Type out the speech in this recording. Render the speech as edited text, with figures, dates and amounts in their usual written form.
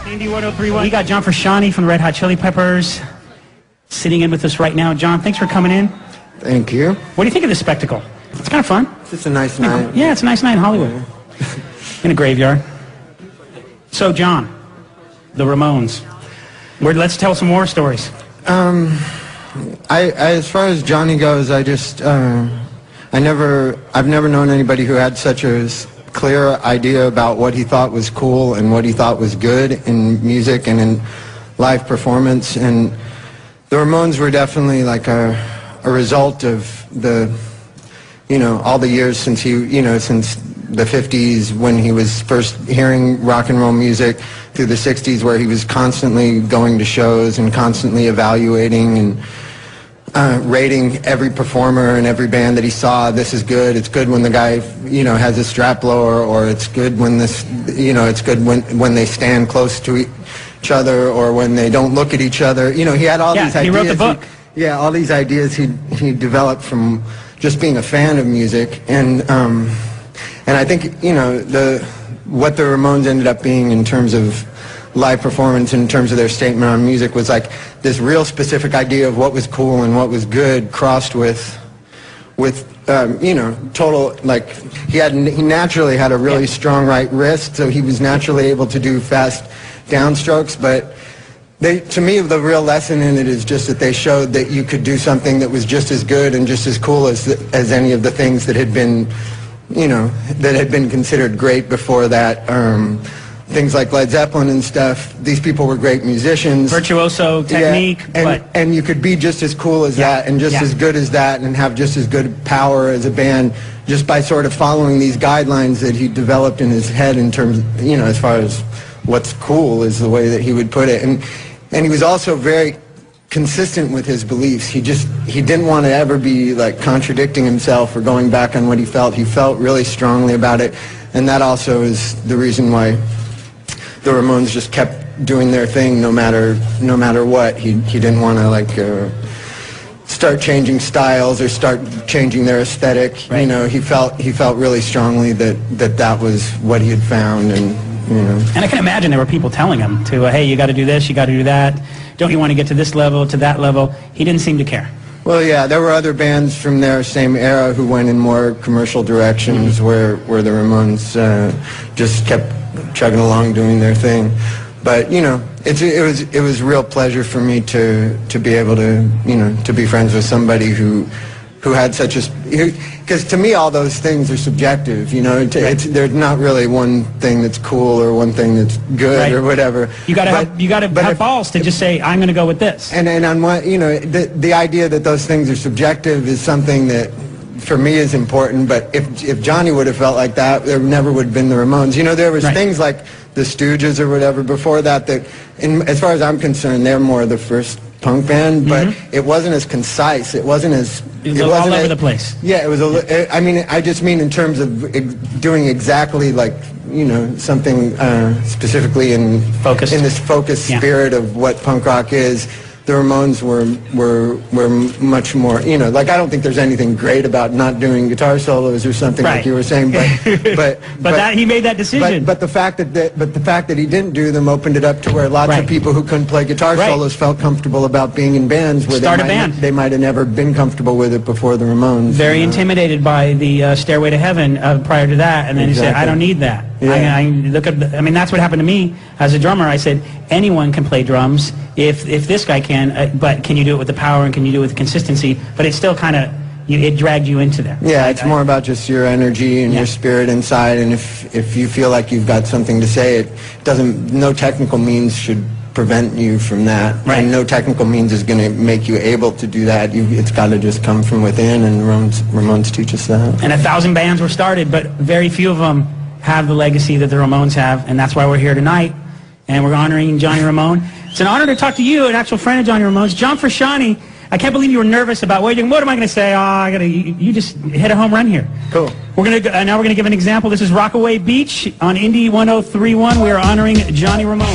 Indy 103.1. We got John Frusciante from the Red Hot Chili Peppers sitting in with us right now. John, thanks for coming in. Thank you. What do you think of this spectacle? It's kind of fun. It's just a nice night. Yeah, it's a nice night in Hollywood. In a graveyard. So, John, the Ramones. Let's tell some more stories. As far as Johnny goes, I've never known anybody who had such a clear idea about what he thought was cool and what he thought was good in music and in live performance. And the Ramones were definitely like a result of all the years since since the 50s, when he was first hearing rock and roll music, through the 60s, where he was constantly going to shows and constantly evaluating and rating every performer and every band that he saw. This is good. It's good when the guy, has a strap blower, or it's good when it's good when they stand close to each other, or when they don't look at each other. He had all these ideas. He wrote the book. All these ideas he developed from just being a fan of music, and I think what the Ramones ended up being in terms of live performance, in terms of their statement on music, was like this real specific idea of what was cool and what was good, crossed with total, like, he naturally had a really strong right wrist, so he was naturally able to do fast downstrokes. But to me, the real lesson in it is just that they showed that you could do something that was just as good and just as cool as any of the things that had been considered great before that. Things like Led Zeppelin and stuff. These people were great musicians. Virtuoso technique. And you could be just as cool as that, and just as good as that, and have just as good power as a band, just by sort of following these guidelines that he developed in his head in terms, as far as what's cool is the way that he would put it. And he was also very consistent with his beliefs. He didn't want to ever be like contradicting himself or going back on what he felt. He felt really strongly about it, and that also is the reason why the Ramones just kept doing their thing no matter what. He didn't want to start changing styles or start changing their aesthetic. Right. He felt really strongly that was what he had found, and And I can imagine there were people telling him to, hey, you got to do this, you got to do that. Don't you want to get to this level, to that level? He didn't seem to care. Well, yeah, there were other bands from their same era who went in more commercial directions, where the Ramones just kept chugging along doing their thing. But it was a real pleasure for me to be able to be friends with somebody who had such because to me all those things are subjective. There's not really one thing that's cool or one thing that's good or whatever. You got to have balls to just say, I'm going to go with this. And on what the idea that those things are subjective is something that for me is important. But if Johnny would have felt like that, there never would have been the Ramones. There was things like the Stooges or whatever before that as far as I'm concerned, they're more the first punk band, but it wasn't as concise. It wasn't all over the place. Yeah, it was. I just mean in terms of doing exactly something specifically in this focused spirit of what punk rock is. The Ramones were much more. I don't think there's anything great about not doing guitar solos or something like you were saying, but that he made that decision. But the fact that he didn't do them opened it up to where lots of people who couldn't play guitar solos felt comfortable about being in bands where they might have never been comfortable with it before the Ramones. Very intimidated by the Stairway to Heaven prior to that, and then he said, I don't need that. Yeah. That's what happened to me as a drummer. I said, anyone can play drums if this guy can, but can you do it with the power, and can you do it with the consistency? But it's still kind of, it dragged you into there. Yeah, it's more about just your energy and your spirit inside, and if you feel like you've got something to say, no technical means should prevent you from that. Right. And no technical means is going to make you able to do that. It's got to just come from within, and Ramones teach us that. And 1,000 bands were started, but very few of them have the legacy that the Ramones have, and that's why we're here tonight, and we're honoring Johnny Ramone. It's an honor to talk to you, an actual friend of Johnny Ramone's. John Frusciante, I can't believe you were nervous about what am I going to say? You just hit a home run here. Cool. Now we're going to give an example. This is Rockaway Beach on Indy 103.1. We are honoring Johnny Ramone.